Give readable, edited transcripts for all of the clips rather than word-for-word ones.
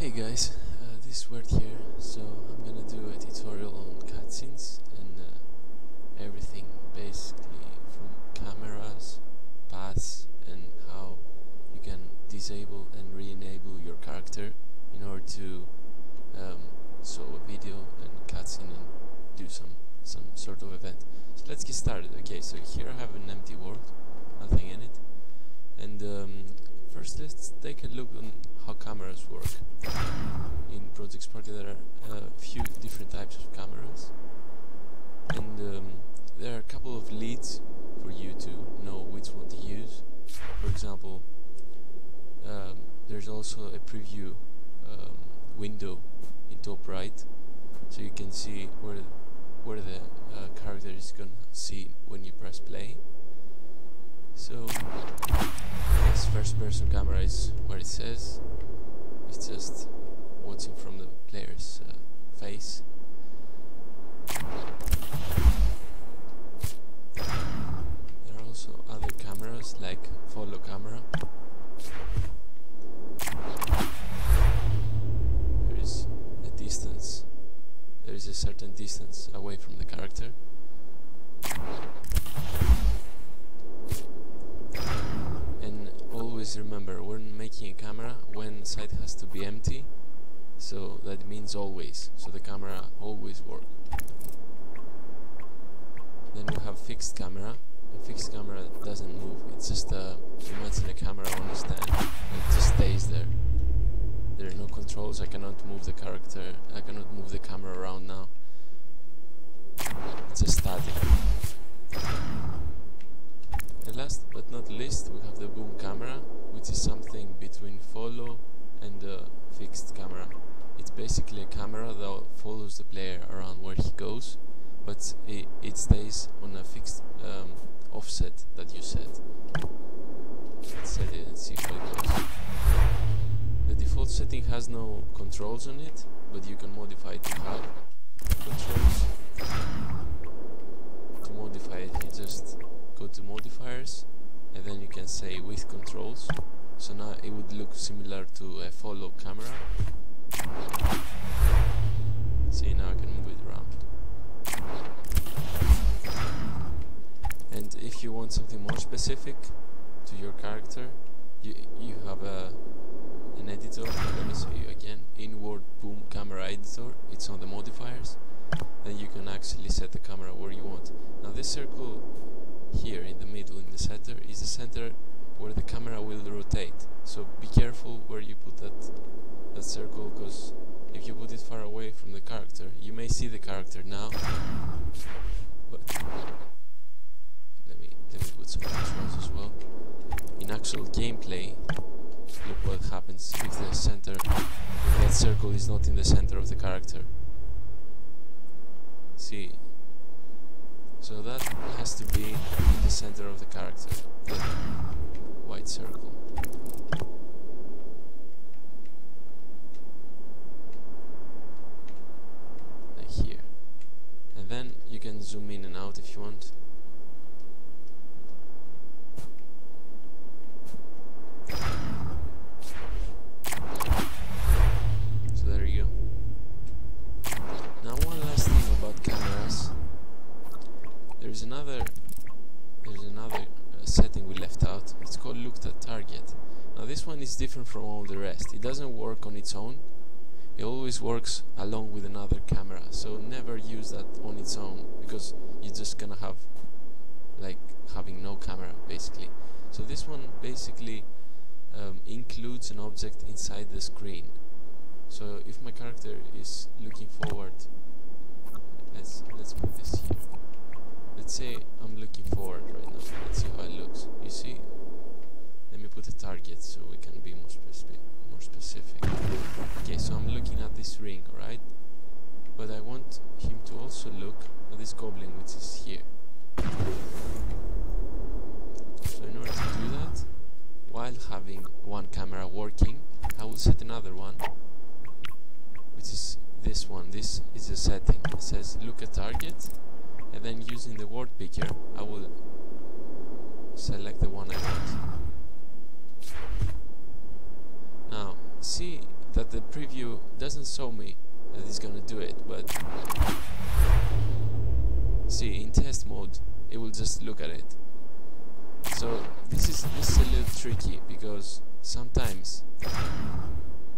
Hey guys, this is Wert here. So I'm gonna do a tutorial on cutscenes and everything, basically from cameras, paths, and how you can disable and re-enable your character in order to show a video and cutscene and do some sort of event. So let's get started. Okay, so here I have an empty world, nothing in it, and first let's take a look on how cameras work. In Project Sparky there are a few different types of cameras, and there are a couple of leads for you to know which one to use. For example, there's also a preview window in top right, so you can see where the character is gonna see when you press play. So this first person camera is where it says. It's just watching from the player's face. There are also other cameras like follow camera. There is a distance. There is a certain distance away from the character. And always remember, when making a camera, one side has to be empty, so that means always, so the camera always works. Then we have fixed camera. A fixed camera doesn't move, it's just imagine a camera on a stand, it just stays there. There are no controls, I cannot move the character, I cannot move the camera around now. It's just static. And last but not least, we have the boom camera, which is something between follow and fixed camera. It's basically a camera that follows the player around where he goes, but it stays on a fixed offset that you set. Let's set it and see how it goes. The default setting has no controls on it, but you can modify it to have controls. To modify it, you just go to modifiers, and then you can say with controls. So now it would look similar to a follow camera. See, now I can move it around. And if you want something more specific to your character, you have an editor. Let me show you again. Inward boom camera editor. It's on the modifiers. Then you can actually set the camera where you want. Now this circle here in the middle, in the center, is the center where the camera will rotate. So be careful where you put that circle, because if you put it far away from the character, you may see the character now, but let me put some controls as well. In actual gameplay, look what happens if that circle is not in the center of the character. See, so that has to be in the center of the character, the white circle. Like here. And then you can zoom in and out if you want. So there you go. Now one last thing about cameras. There's another setting we left out. It's called looked at target. Now this one is different from all the rest. It doesn't work on its own. It always works along with another camera. So never use that on its own, because you're just gonna have like having no camera basically. So this one basically includes an object inside the screen. So if my character is looking forward, let's put this here. Let's say I'm looking forward right now. Let's see how it looks. You see? Let me put a target so we can be more specific. Okay, so I'm looking at this ring, alright? But I want him to also look at this goblin, which is here. So in order to do that, while having one camera working, I will set another one, which is this one. This is a setting. It says look at target. And then using the word picker, I will select the one I want. Now, see that the preview doesn't show me that it's gonna do it, but see, in test mode it will just look at it. So this is a little tricky, because sometimes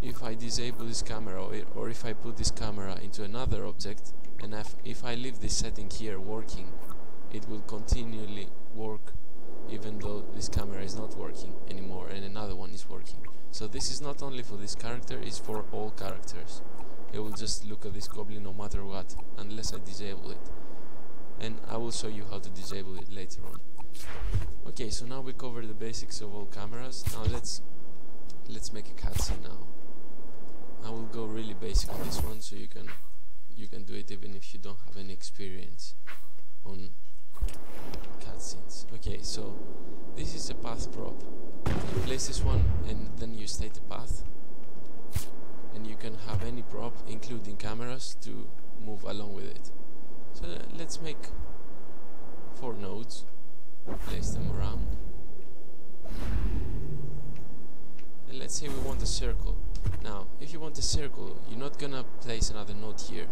if I disable this camera, or if I put this camera into another object, and if I leave this setting here working, it will continually work even though this camera is not working anymore and another one is working. So this is not only for this character, it's for all characters. It will just look at this goblin no matter what, unless I disable it. And I will show you how to disable it later on. Okay, so now we covered the basics of all cameras. Now let's make a cutscene now. I will go really basic on this one, so you can do it even if you don't have any experience on cutscenes. Okay, so this is a path prop. You place this one and then you state the path, and you can have any prop, including cameras, to move along with it. So let's make 4 nodes, place them around, and let's say we want a circle. Now if you want a circle, you're not gonna place another node here,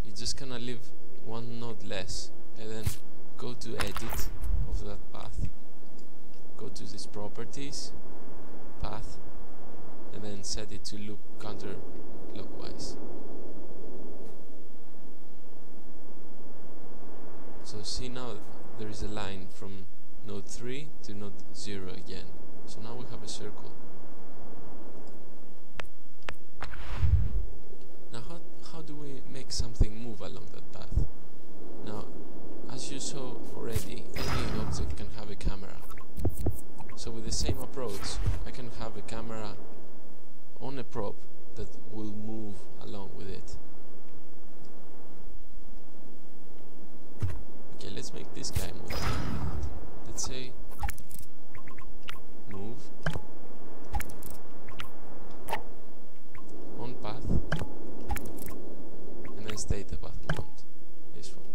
you're just gonna leave one node less, and then go to edit of that path, go to this properties, path, and then set it to loop counterclockwise. So see, now there is a line from node 3 to node 0 again. So now we have a circle. Now how do we make something move along that path? Now, as you saw already, any object can have a camera. So with the same approach, I can have a camera on a prop that will move along with it. Okay, let's make this guy move. Let's say move on path, and then state the path we want. This one.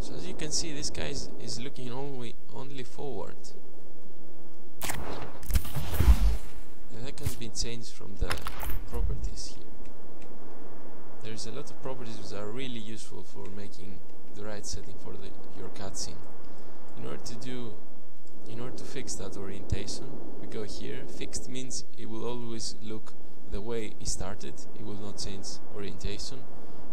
So as you can see, this guy is looking only forward. And that can be changed from the properties here. There's a lot of properties that are really useful for making the right setting for your cutscene. In order to fix that orientation, we go here. Fixed means it will always look the way it started, it will not change orientation.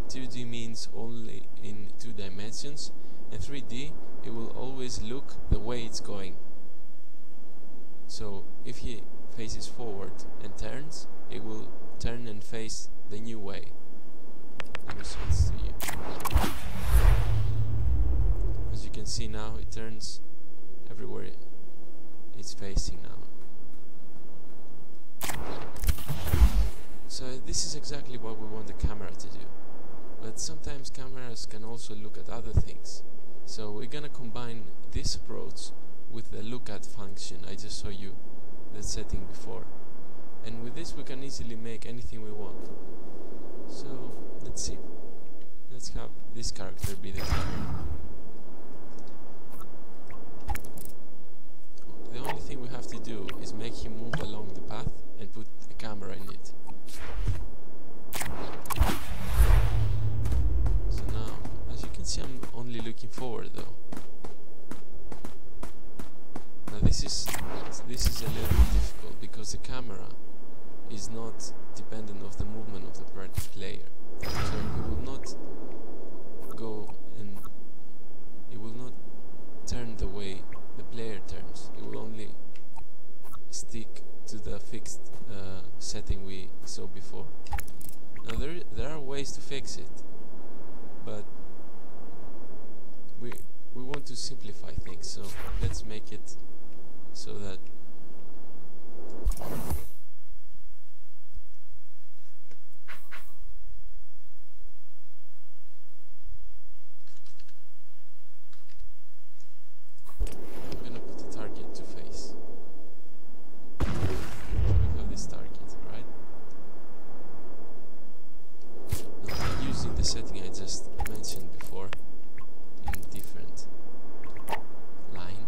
2D means only in 2 dimensions, and 3D, it will always look the way it's going. So if he faces forward and turns, it will turn and face the new way. Let me show this to you. As you can see now, it turns everywhere it's facing now. So this is exactly what we want the camera to do. But sometimes cameras can also look at other things. So we're gonna combine this approach with the look at function I just showed you the setting before. And with this we can easily make anything we want. So let's see. Let's have this character be the camera. The only thing we have to do is make him move along the path and put a camera in it. So now, as you can see, I'm only looking forward though. Now this is a little bit difficult because the camera is not dependent of the movement of the player. So it will not go and it will not turn the way the player turns. It will only stick to the fixed setting we saw before. Now there are ways to fix it, but we want to simplify things, so let's make it so that I'm gonna put the target to face. We have this target, right? Now I'm using the setting I just mentioned before in a different line.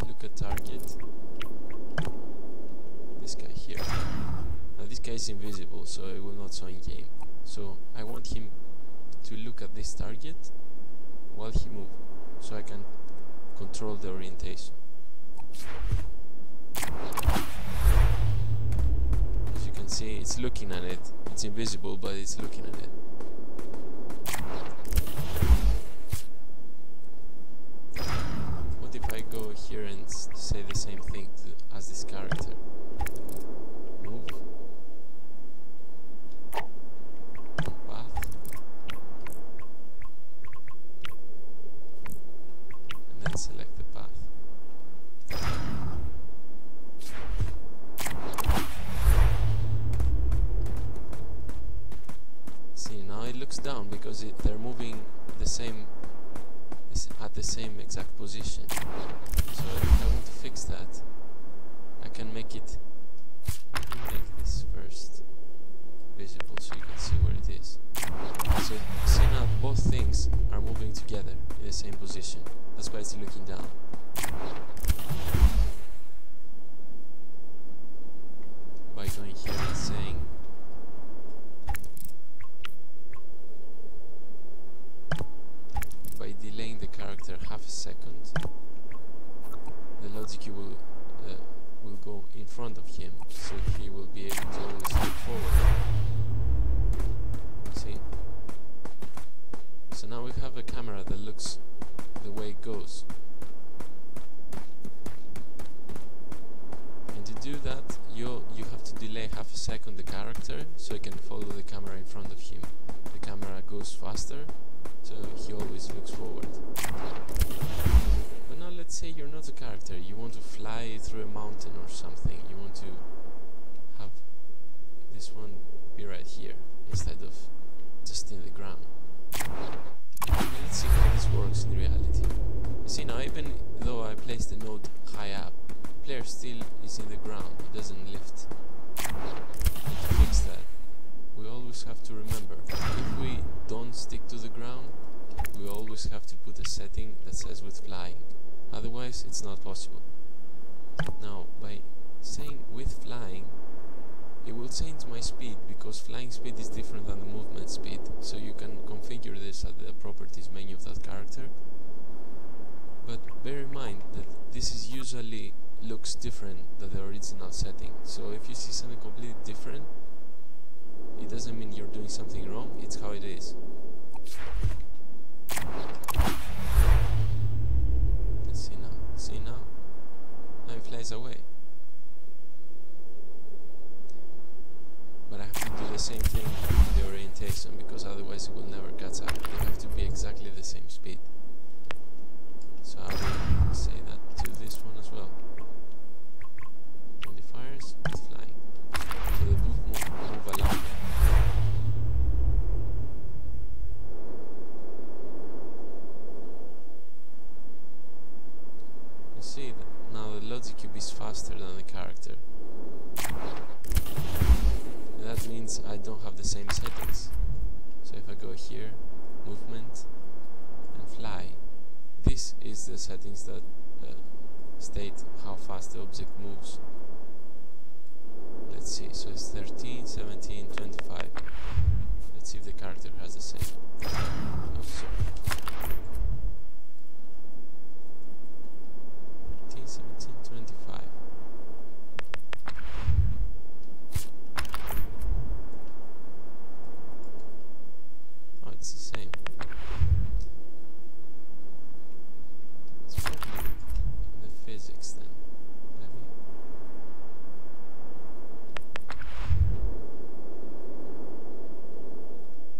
Look at target. This guy here. Now this guy is invisible, so it will not show in game. So I want him to look at this target while he moves, so I can control the orientation. As you can see, it's looking at it. It's invisible, but it's looking at it. What if I go here and say the same thing as this character? Move. Path. And then select the path. See, now it looks down because they're moving the same at the same exact position. So if I want to fix that, I can make this first visible so you can see where it is. So see, now both things are moving together in the same position. That's why it's looking down. By going here and saying by delaying the character half a second, the logic will go in front of him, so he will be able to always look forward. See? So now we have a camera that looks the way it goes. And to do that, you have to delay half a second the character, so you can follow the camera in front of him. The camera goes faster, so he always looks forward. But now let's say you're not a character, you want to fly through a mountain or something, you want to have this one be right here instead of just in the ground. Now let's see how this works in reality. You see, now even though I place the node high up, the player still is in the ground, it doesn't lift. And to fix that, we always have to remember, if we don't stick to the ground, we always have to put a setting that says with flying, otherwise it's not possible. Now by saying with flying, it will change my speed, because flying speed is different than the movement speed, so you can configure this at the properties menu of that character. But bear in mind that this is usually looks different than the original setting, so if you see something completely different, it doesn't mean you're doing something wrong, it's how it is. Let's see now, now it flies away. But I have to do the same thing with the orientation, because otherwise it will never catch up. They have to be exactly the same speed. So I will say that to this one as well. Modifiers with flying. So the book move along there. You see that now the logic cube is faster than the character. And that means I don't have the same settings. So if I go here, movement and fly, this is the settings that state how fast the object moves. Let's see, so it's 13, 17, 25. Let's see if the character has the same. Oh, sorry. 13, 17, 25. Oh, it's the same. It's probably in the physics then.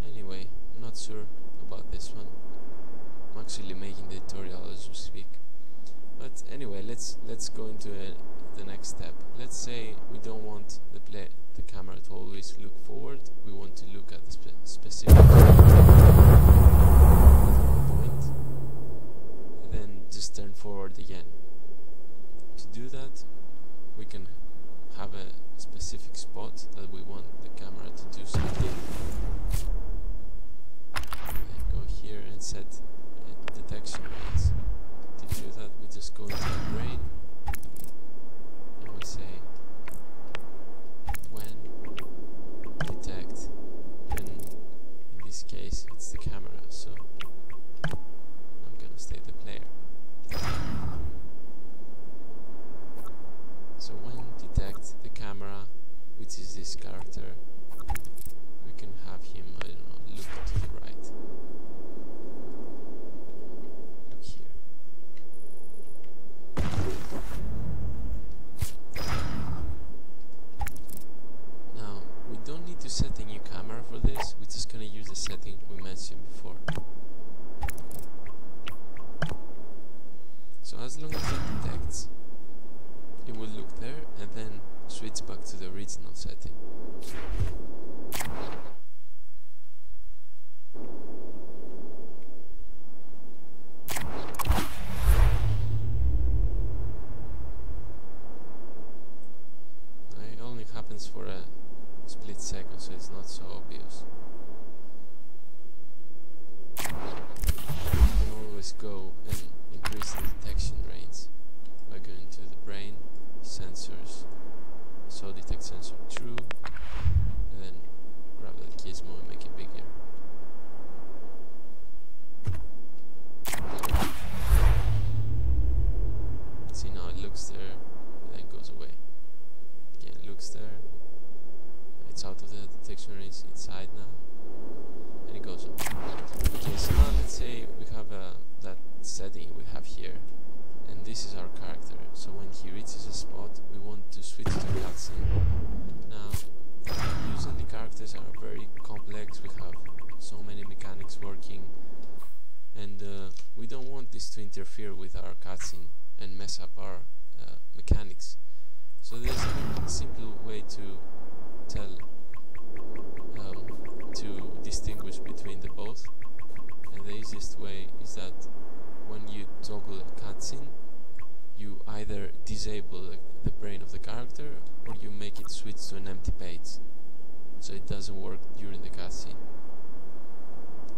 Anyway, I'm not sure about this one. I'm actually making the tutorial as we speak. But anyway, let's go into the next step. Let's say we don't want the camera to always look forward. We want to look at the specific point, and then just turn forward again. To do that, we can have a specific spot that we want the camera to do something. set detection rates. To do that, we just go into the brain and we say when detect, and in this case it's the camera, so I'm gonna state the player. So when detect the camera, which is this character, we can have him, I don't know, look to the right. Look here. Now, we don't need to set a new camera for this, we're just gonna use the setting we mentioned before. So as long as it detects, it will look there and then switch back to the original setting. It only happens for a split second, so it's not so obvious. You can always go and increase the detection range by going to the brain, sensors, so detect sensor true, and then grab that gizmo and make it bigger. See, now it looks there and then goes away. Again, it looks there, it's out of the detection range, inside now, and it goes on. Okay, so now let's say we have that setting we have here, and this is our character. So when he reaches a spot, we want to switch to cutscene. Now, usually characters are very complex, we have so many mechanics working, and we don't want this to interfere with our cutscene and mess up our mechanics. So there's a simple way to tell, to distinguish between the both, and the easiest way is that when you toggle a cutscene, you either disable the brain of the character or you make it switch to an empty page, so it doesn't work during the cutscene.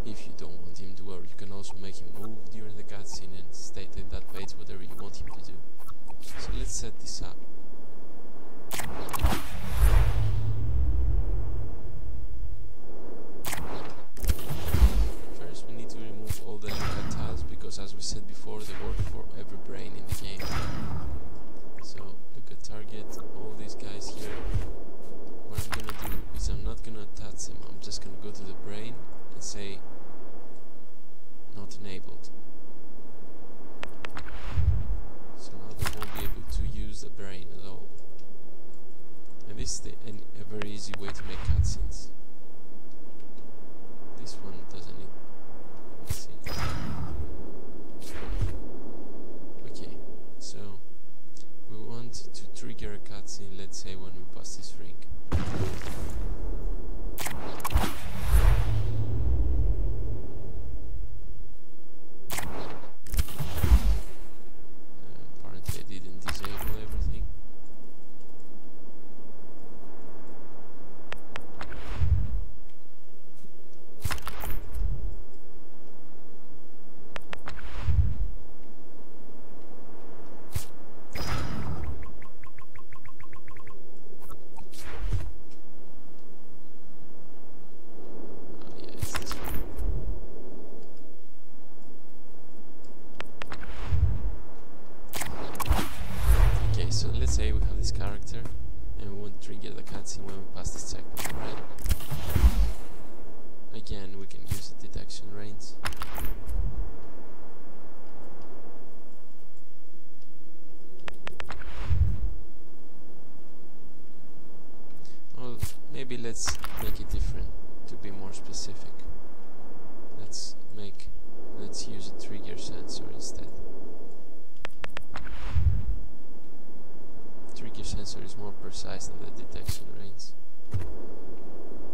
If you don't want him to work, you can also make him move during the cutscene and state in that page whatever you want him to do. So let's set this up. First we need to remove all the lookout tiles, because as we said before, they work for every brain in the game. So look at target, all these guys here. What I'm gonna do is I'm not gonna touch them, I'm just gonna go to the brain and say not enabled. So now they won't be able to use the brain at all. And this is a very easy way to make cutscenes. This one doesn't need. Let's see. Okay, so we want to trigger a cutscene, let's say when we pass this ring. Apparently I didn't disable everything. So let's say we have this character and we want to trigger the cutscene when we pass this checkpoint, right? Again, we can use the detection range. Well, maybe let's make it different to be more specific. Let's use a trigger sensor instead. Trigger sensor is more precise than the detection range,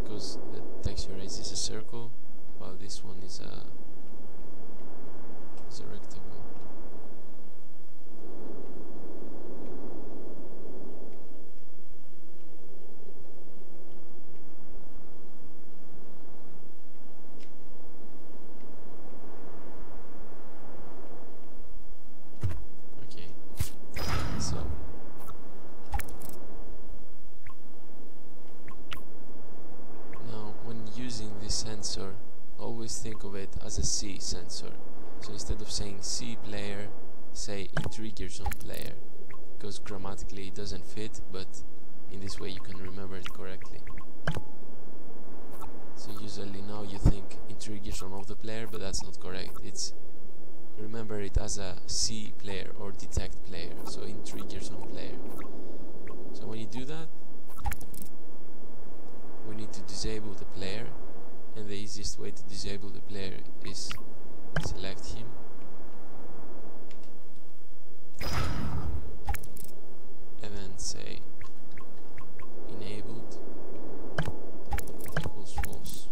because the detection range is a circle, while this one is a rectangle. the sensor, always think of it as a C sensor. So instead of saying C player, say in trigger zone player, because grammatically it doesn't fit, but in this way you can remember it correctly. So usually now you think in trigger zone of the player, but that's not correct. It's remember it as a C player or detect player, so in trigger zone player. So when you do that, we need to disable the player, and the easiest way to disable the player is select him, and then say enabled equals false.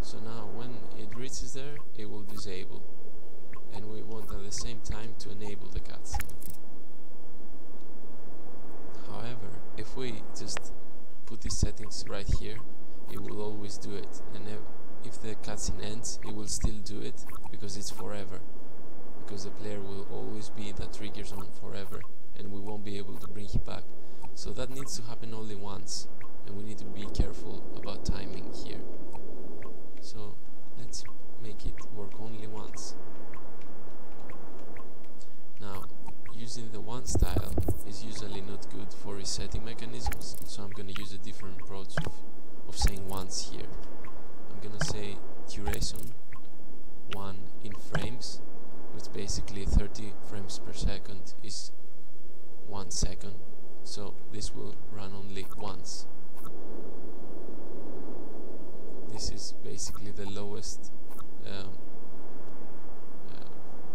So now when it reaches there, it will disable, and we want at the same time to enable the cutscene. However, if we just put these settings right here, it will always do it, and if the cutscene ends, it will still do it because it's forever, because the player will always be in that trigger zone forever, and we won't be able to bring him back. So that needs to happen only once, and we need to be careful about timing here. So let's make it work only once. Now, using the one style is usually not good for resetting mechanisms, so I'm gonna use a different approach of saying once here. I'm gonna say duration 1 in frames, which basically 30 frames per second is 1 second, so this will run only once. This is basically the lowest,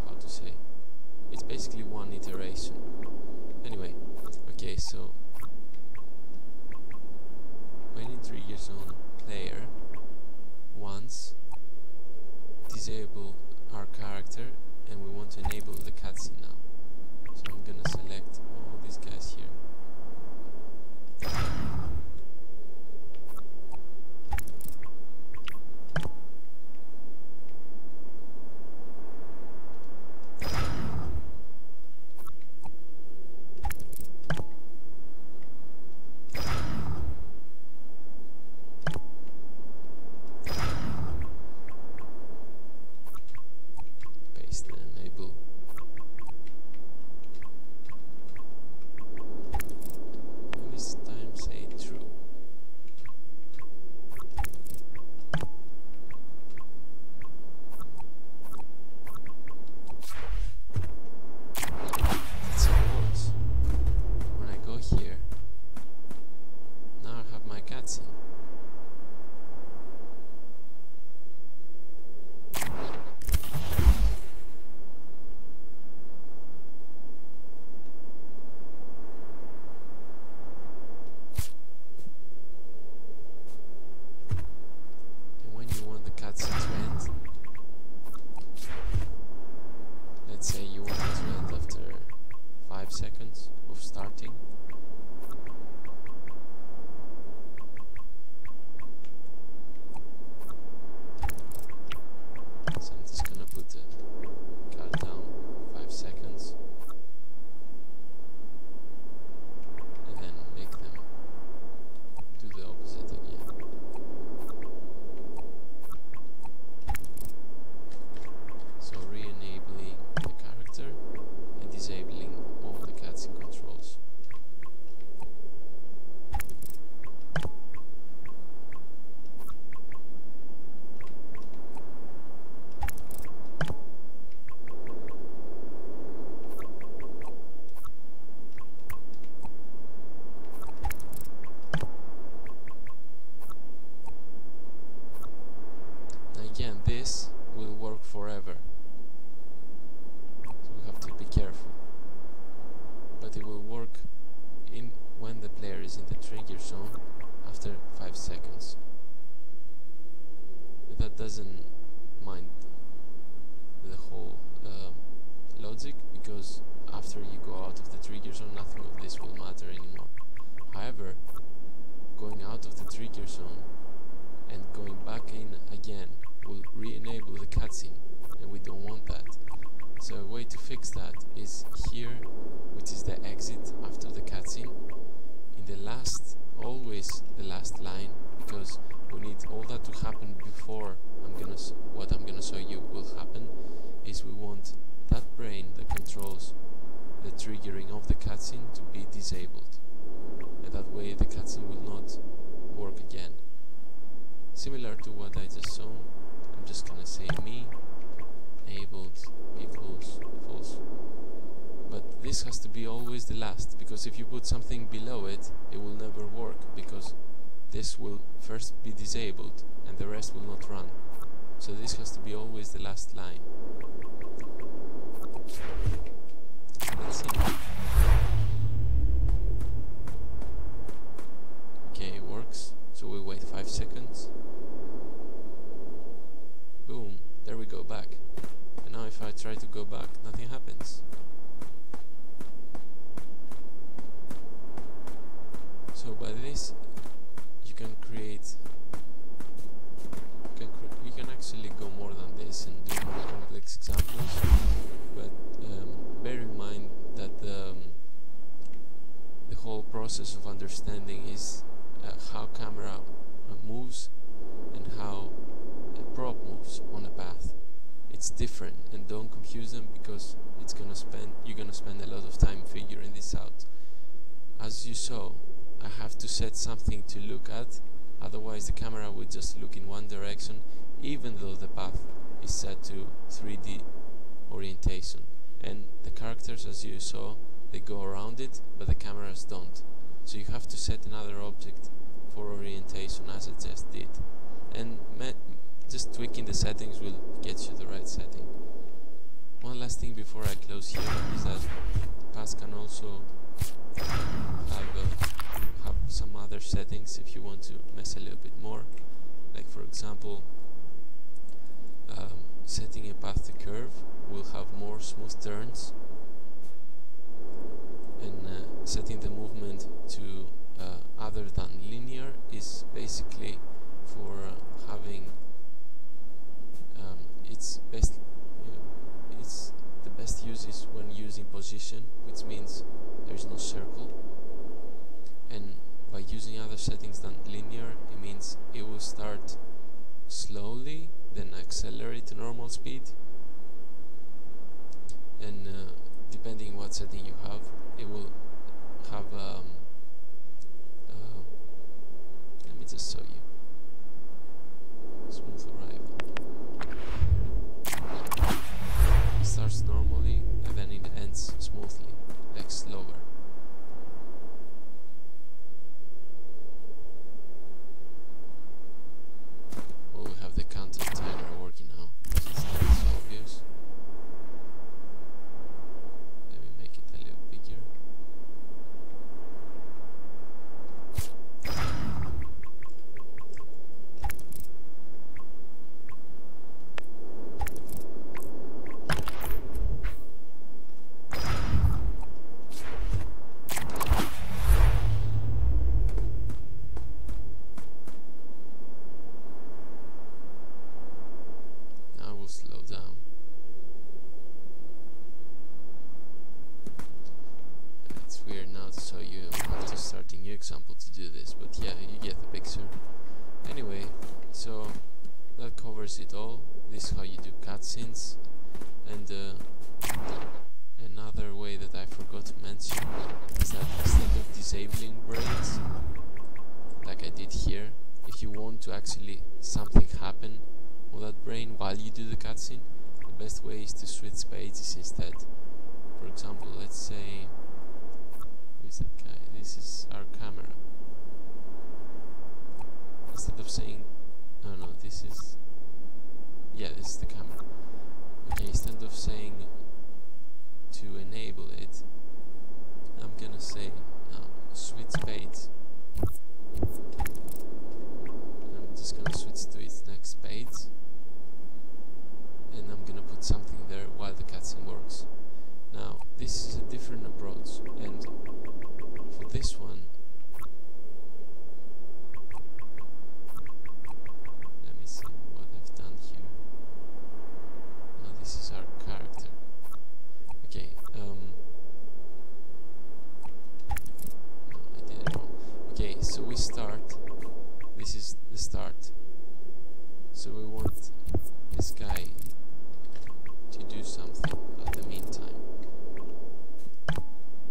how to say, it's basically one iteration. Anyway, okay, so when it triggers on player once, disable our character, and we want to enable the cutscene now. So I'm gonna select all these guys here. Seconds of starting. So I'm just gonna put the countdown 5 seconds and then make them do the opposite again. So re-enabling the character and disabling all the cutscene controls. Now again, this will work forever, so we have to be careful. But it will work when the player is in the trigger zone after 5 seconds. But that doesn't mind the whole logic, because after you go out of the trigger zone, nothing of this will matter anymore. However, going out of the trigger zone and going back in again will re-enable the cutscene, and we don't want that. So a way to fix that is here, which is the exit after the cutscene, in the last, always the last line, because cutscene to be disabled, and that way the cutscene will not work again. Similar to what I just saw, I'm just gonna say me enabled equals false. But this has to be always the last, because if you put something below it, it will never work, because this will first be disabled and the rest will not run. So this has to be always the last line. Let's see. Okay, it works. So we wait 5 seconds. Boom, there we go back. And now if I try to go back, nothing happens. So by this, you can create, you can actually go more than this and do more complex examples, but bear in mind that the whole process of understanding is how camera moves and how a prop moves on a path. It's different, and don't confuse them, because you're gonna spend a lot of time figuring this out. As you saw, I have to set something to look at, otherwise the camera would just look in one direction, even though the path is set to 3D orientation. And the characters, as you saw, they go around it, but the cameras don't. So you have to set another object for orientation, as I just did. And just tweaking the settings will get you the right setting. One last thing before I close here is that paths can also have some other settings if you want to mess a little bit more. Like for example, setting a path to curve will have more smooth turns, and setting the movement to other than linear is basically for having it's the best use is when using position, which means there's no circle. And by using other settings than linear, it means it will start slowly, then accelerate to normal speed, and depending what setting you have, it will have let me just show you. Smooth arrival. It starts normally and then it ends smoothly, like slower. Well, we have the counter timer working now. It's not so obvious. Let me make it a little bigger. Slow down. It's weird now to show you. I have to start a new example to do this, but yeah, you get the picture. Anyway, so that covers it all. This is how you do cutscenes. And another way that I forgot to mention is that instead of disabling brains, like I did here, if you want to actually something happen on that brain while you do the cutscene, the best way is to switch pages instead. For example, let's say, who is that guy? This is our camera. Instead of saying, no, this is, yeah, this is the camera. Okay, instead of saying to enable it, I'm gonna say switch page. I'm just gonna switch to its next page, and I'm gonna put something there while the cutscene works. Now, this is a different approach, and for this one, let me see what I've done here. Now, this is our character. Okay, no, I did it wrong. Okay, so we start. This is the start. So we want this guy to do something at the meantime.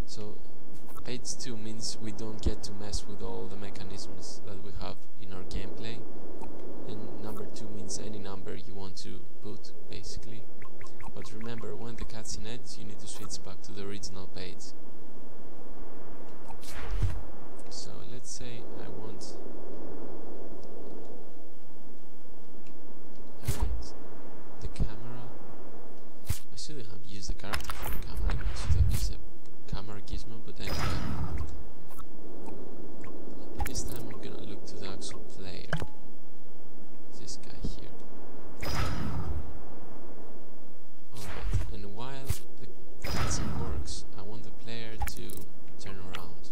So Phase 2 means we don't get to mess with all the mechanisms that we have in our gameplay, and number 2 means any number you want to put, basically. But remember, when the cutscene ends, you need to switch back to the original page. So let's say I want the camera. I shouldn't have used the character for the camera, I should have used a camera gizmo, but anyway. This time I'm gonna look to the actual player. This guy here. Alright, and while the cutscene works, I want the player to turn around.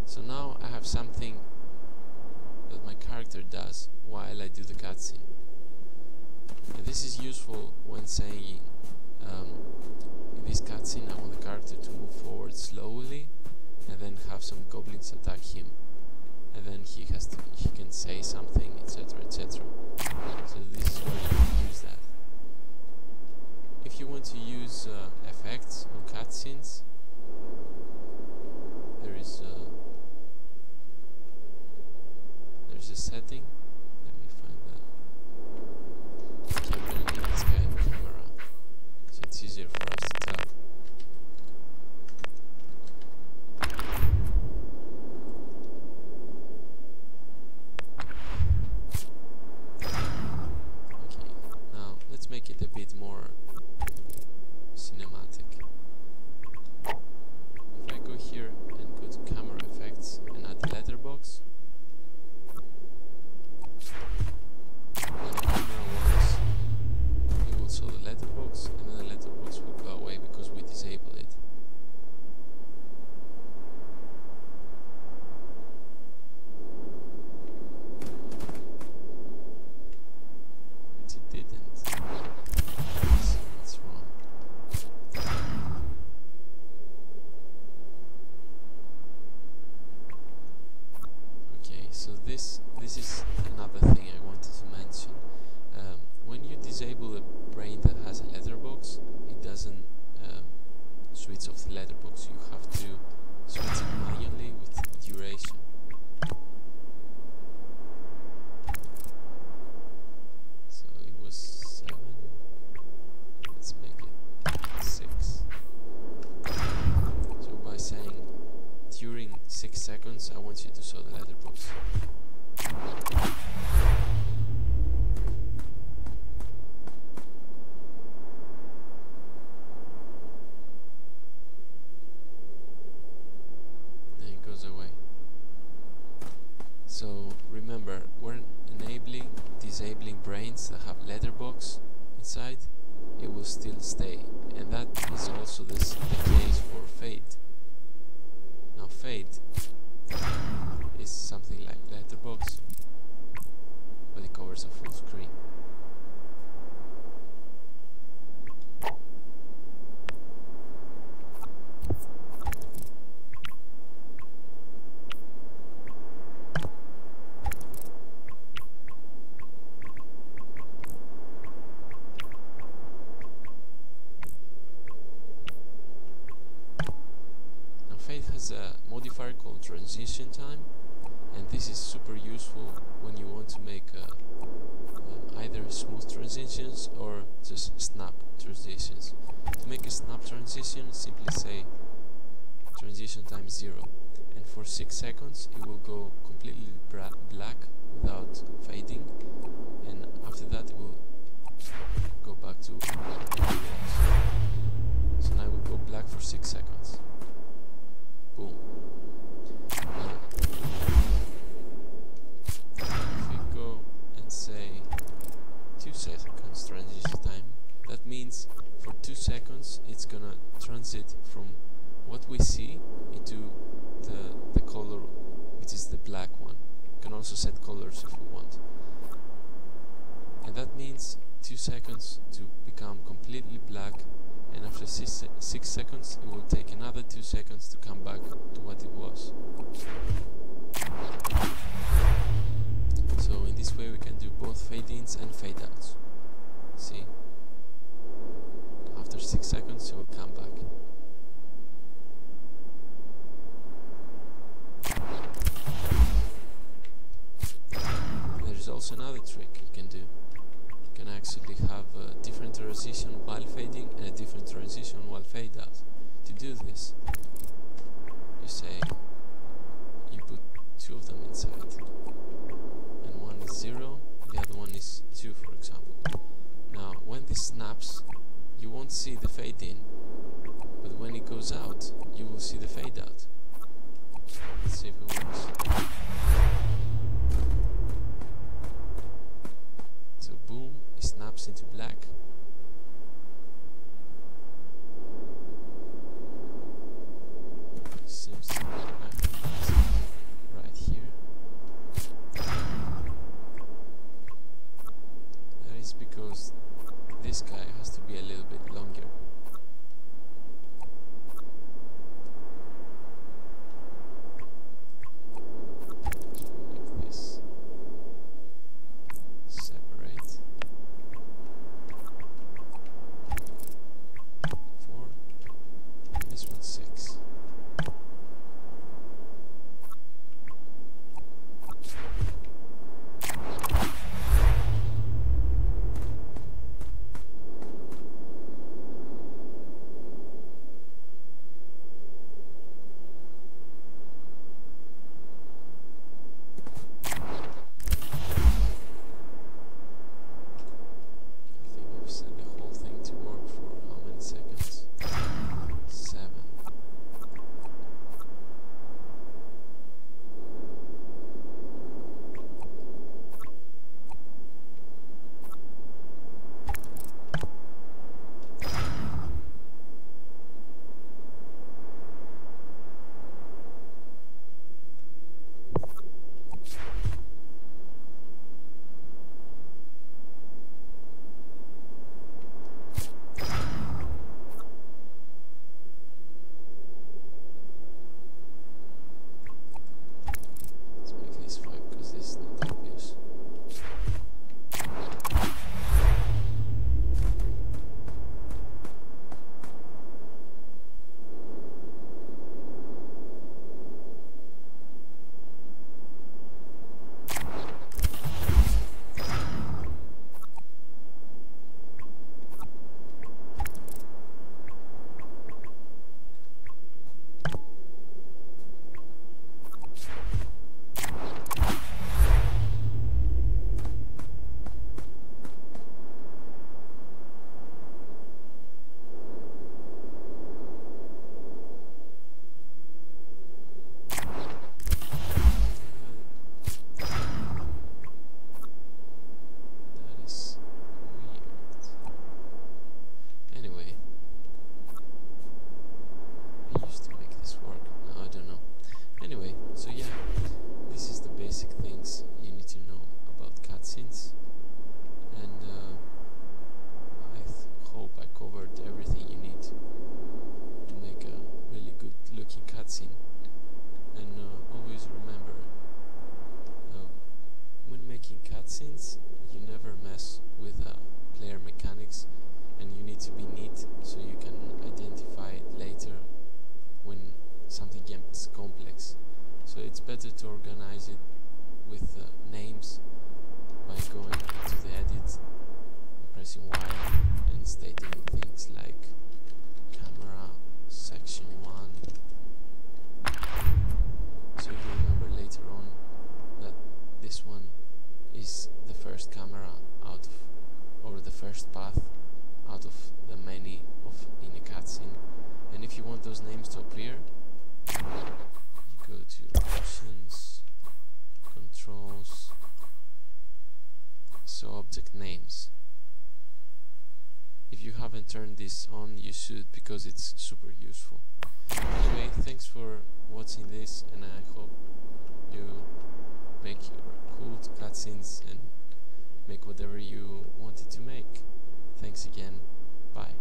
So now I have something that my character does while I do the cutscene. And this is useful when saying, in this cutscene I want the character to move forward slowly and then have some goblins attack him. And then he can say something, etc, etc. So this is where you can use that. If you want to use effects on cutscenes, there's a setting. Let me find that. Okay, I'm gonna leave this guy in camera, so it's easier for us to tell. Okay, now let's make it a bit more cinematic. If I go here and go to camera effects and add letterbox, when the camera works, it will show the letterbox, and then the letterbox will go away because we disable it. But it didn't. Let's see what's wrong. Okay, so this is another thing I wanted to mention. When you disable a brain that has a letterbox, it doesn't switch off the letterbox. You have to switch it manually with duration. So it was 7. Let's make it 6. So by saying during 6 seconds, I want you to show the letterbox. Then it goes away. So remember, we're disabling brains that have letterbox inside, it will still stay, and that is also the case for Fate. Now Fate is something like letterbox, but it covers a full screen. Now Fate has a modifier called transition time, and this is super useful when you want to make either smooth transitions or just snap transitions. To make a snap transition, simply say transition time 0, and for 6 seconds it will go completely black without fading, and after that it will go back to black. So now it will go black for 6 seconds. Boom. If we go and say 2 seconds transition time, that means for 2 seconds it's gonna transit from what we see into the color, which is the black one. You can also set colors if we want. And that means 2 seconds to become completely black, and after 6 seconds it will take another 2 seconds to come back to what it was. So in this way we can do both fade-ins and fade-outs. See? After 6 seconds it will come back. There's also another trick you can do. You can actually have a different transition while fading and a different transition while fade out. To do this, you say, you put 2 of them inside, and one is 0, the other one is 2, for example. Now when this snaps, you won't see the fade in, but when it goes out, you will see the fade out. Let's see if it works. So boom, it snaps into black. Seems to be right here. That is because this guy has to be a little bit longer. Make this separate. 4. This one's 6. Cutscenes, you never mess with player mechanics, and you need to be neat so you can identify it later when something gets complex. So it's better to organize it with names by going into the edit, pressing Y and stating things like camera section 1, so you remember later on that this one is the first camera out of, or the first path out of the many of in a cutscene. And if you want those names to appear, you go to options, controls, so object names. If you haven't turned this on, you should, because it's super useful. Anyway, thanks for watching this, and I hope you make your cool cutscenes and make whatever you wanted to make. Thanks again. Bye.